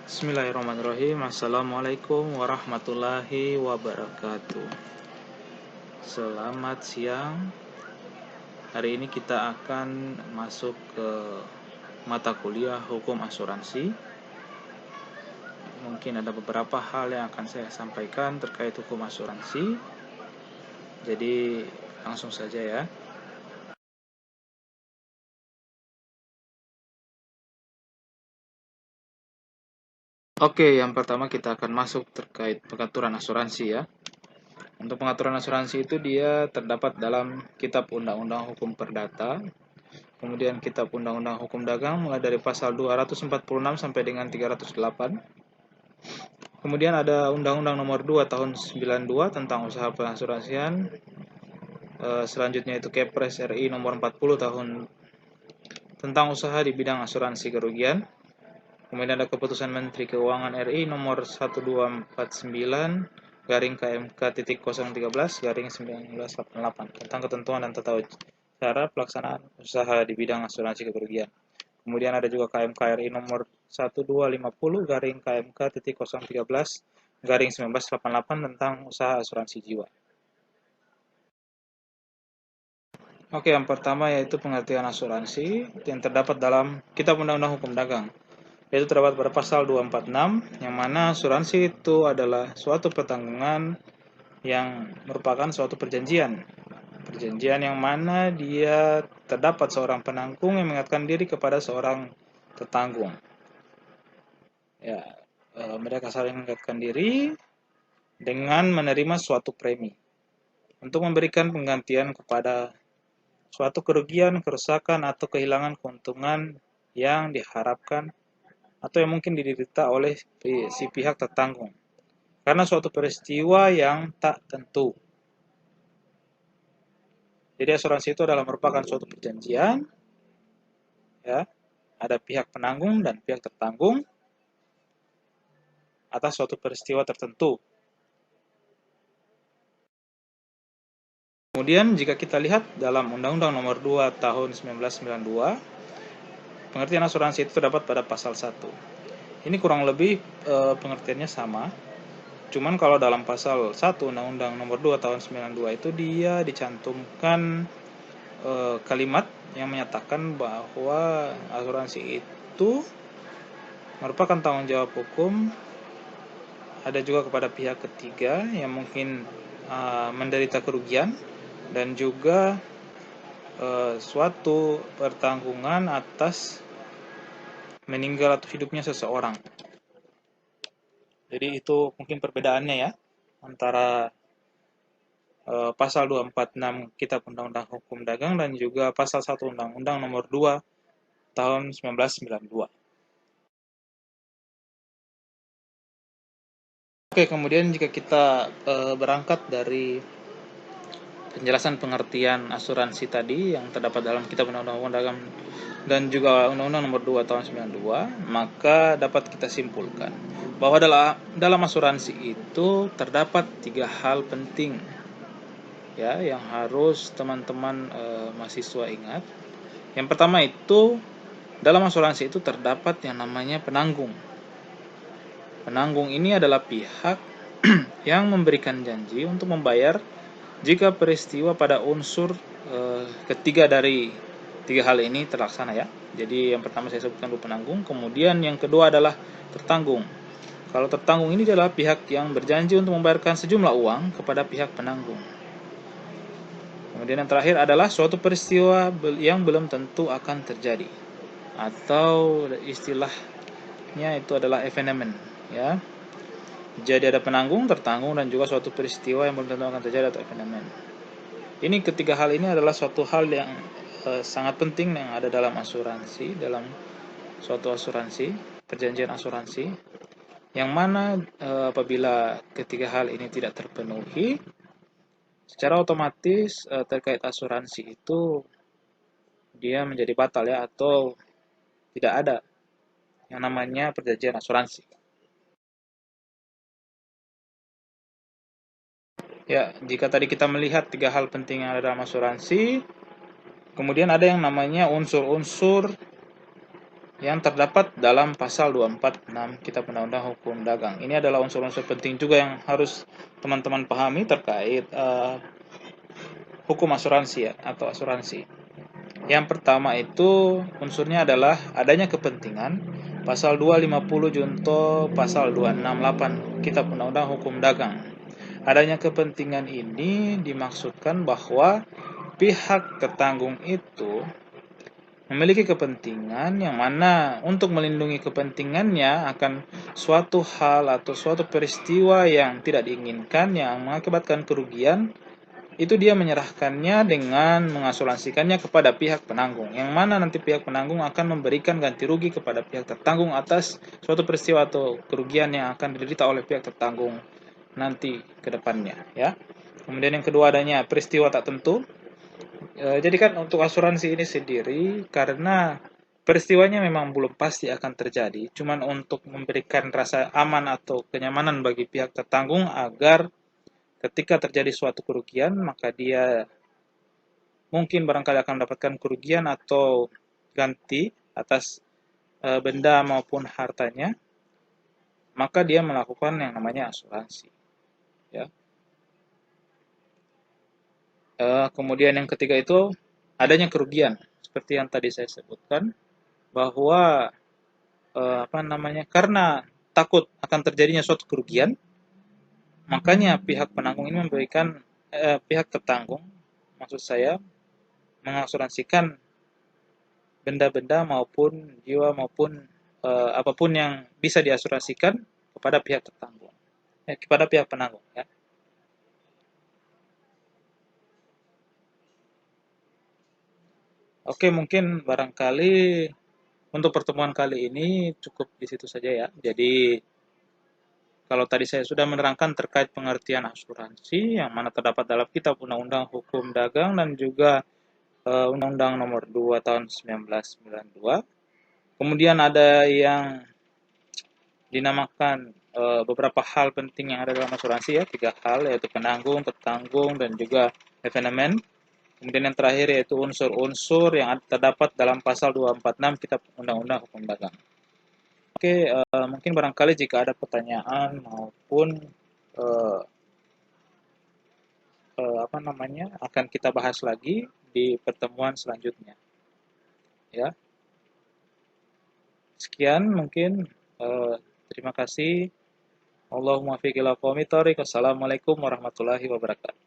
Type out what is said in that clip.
Bismillahirrahmanirrahim. Assalamualaikum warahmatullahi wabarakatuh. Selamat siang. Hari ini kita akan masuk ke mata kuliah hukum asuransi. Mungkin ada beberapa hal yang akan saya sampaikan terkait hukum asuransi. Jadi langsung saja ya. Oke, yang pertama kita akan masuk terkait pengaturan asuransi ya. Untuk pengaturan asuransi itu dia terdapat dalam Kitab Undang-Undang Hukum Perdata, kemudian Kitab Undang-Undang Hukum Dagang mulai dari pasal 246 sampai dengan 308. Kemudian ada Undang-Undang Nomor 2 Tahun 92 tentang usaha pengasuransian. Selanjutnya itu Kepres RI Nomor 40 Tahun tentang usaha di bidang asuransi kerugian. Kemudian ada Keputusan Menteri Keuangan RI Nomor 1249 garing KMK.013 garing 1988 tentang ketentuan dan tata cara pelaksanaan usaha di bidang asuransi kerugian. Kemudian ada juga KMK RI nomor 1250 garing KMK.013 garing 1988 tentang usaha asuransi jiwa. Oke, yang pertama yaitu pengertian asuransi yang terdapat dalam Kitab Undang-Undang Hukum Dagang. Yaitu terdapat pada pasal 246 yang mana asuransi itu adalah suatu pertanggungan yang merupakan suatu perjanjian. Perjanjian yang mana dia terdapat seorang penanggung yang mengingatkan diri kepada seorang tertanggung. Ya, mereka saling mengingatkan diri dengan menerima suatu premi untuk memberikan penggantian kepada suatu kerugian, kerusakan, atau kehilangan keuntungan yang diharapkan atau yang mungkin diderita oleh si pihak tertanggung karena suatu peristiwa yang tak tentu. Jadi asuransi itu adalah merupakan suatu perjanjian, ya, ada pihak penanggung dan pihak tertanggung atas suatu peristiwa tertentu. Kemudian jika kita lihat dalam Undang-Undang Nomor 2 Tahun 1992, pengertian asuransi itu terdapat pada pasal 1. Ini kurang lebih pengertiannya sama. Cuman kalau dalam pasal 1 Undang-Undang Nomor 2 Tahun 92 itu dia dicantumkan kalimat yang menyatakan bahwa asuransi itu merupakan tanggung jawab hukum ada juga kepada pihak ketiga yang mungkin menderita kerugian dan juga suatu pertanggungan atas meninggal atau hidupnya seseorang. Jadi itu mungkin perbedaannya ya antara pasal 246 Kitab Undang-Undang Hukum Dagang dan juga pasal 1 Undang-Undang Nomor 2 Tahun 1992. Oke, kemudian jika kita berangkat dari penjelasan pengertian asuransi tadi yang terdapat dalam Kitab Undang-Undang Hukum Dagang dan juga Undang-Undang Nomor 2 Tahun 92, maka dapat kita simpulkan bahwa dalam asuransi itu terdapat 3 hal penting ya yang harus teman-teman mahasiswa ingat. Yang pertama itu dalam asuransi itu terdapat yang namanya penanggung. Penanggung ini adalah pihak yang memberikan janji untuk membayar jika peristiwa pada unsur ketiga dari 3 hal ini terlaksana ya. Jadi yang pertama saya sebutkan dulu penanggung, kemudian yang kedua adalah tertanggung. Kalau tertanggung ini adalah pihak yang berjanji untuk membayarkan sejumlah uang kepada pihak penanggung. Kemudian yang terakhir adalah suatu peristiwa yang belum tentu akan terjadi atau istilahnya itu adalah evenement ya. Jadi ada penanggung, tertanggung, dan juga suatu peristiwa yang belum tentu akan terjadi atau evenement. Ini ketiga hal ini adalah suatu hal yang sangat penting yang ada dalam asuransi, dalam suatu asuransi, perjanjian asuransi, yang mana apabila ketiga hal ini tidak terpenuhi, secara otomatis terkait asuransi itu dia menjadi batal ya, atau tidak ada yang namanya perjanjian asuransi. Ya, jika tadi kita melihat 3 hal penting yang ada dalam asuransi, kemudian ada yang namanya unsur-unsur yang terdapat dalam pasal 246 Kitab Undang-Undang Hukum Dagang. Ini adalah unsur-unsur penting juga yang harus teman-teman pahami terkait hukum asuransi ya, atau asuransi. Yang pertama itu unsurnya adalah adanya kepentingan, pasal 250 junto pasal 268 Kitab Undang-Undang Hukum Dagang. Adanya kepentingan ini dimaksudkan bahwa pihak tertanggung itu memiliki kepentingan yang mana untuk melindungi kepentingannya akan suatu hal atau suatu peristiwa yang tidak diinginkan yang mengakibatkan kerugian, itu dia menyerahkannya dengan mengasuransikannya kepada pihak penanggung, yang mana nanti pihak penanggung akan memberikan ganti rugi kepada pihak tertanggung atas suatu peristiwa atau kerugian yang akan diderita oleh pihak tertanggung nanti ke depannya ya. Kemudian yang kedua adanya peristiwa tak tentu. Jadi kan untuk asuransi ini sendiri, karena peristiwanya memang belum pasti akan terjadi, cuman untuk memberikan rasa aman atau kenyamanan bagi pihak tertanggung agar ketika terjadi suatu kerugian, maka dia mungkin barangkali akan mendapatkan kerugian atau ganti atas benda maupun hartanya, maka dia melakukan yang namanya asuransi. Ya. Kemudian yang ketiga itu adanya kerugian, seperti yang tadi saya sebutkan, bahwa karena takut akan terjadinya suatu kerugian, makanya pihak penanggung ini memberikan pihak tertanggung, maksud saya, mengasuransikan benda-benda maupun jiwa maupun apapun yang bisa diasuransikan kepada pihak tertanggung, kepada pihak penanggung ya. Oke, mungkin barangkali untuk pertemuan kali ini cukup di situ saja ya. Jadi kalau tadi saya sudah menerangkan terkait pengertian asuransi yang mana terdapat dalam Kitab Undang-Undang Hukum Dagang dan juga Undang-Undang Nomor 2 Tahun 1992. Kemudian ada yang dinamakan beberapa hal penting yang ada dalam asuransi ya, 3 hal, yaitu penanggung, tertanggung, dan juga evenement. Kemudian yang terakhir yaitu unsur-unsur yang terdapat dalam pasal 246 Kitab Undang-Undang Hukum Dagang. Oke, mungkin barangkali jika ada pertanyaan maupun uh, akan kita bahas lagi di pertemuan selanjutnya. Ya, sekian mungkin. Terima kasih. Allahumma fiqh ila qawmi thoriq. Wassalamualaikum warahmatullahi wabarakatuh.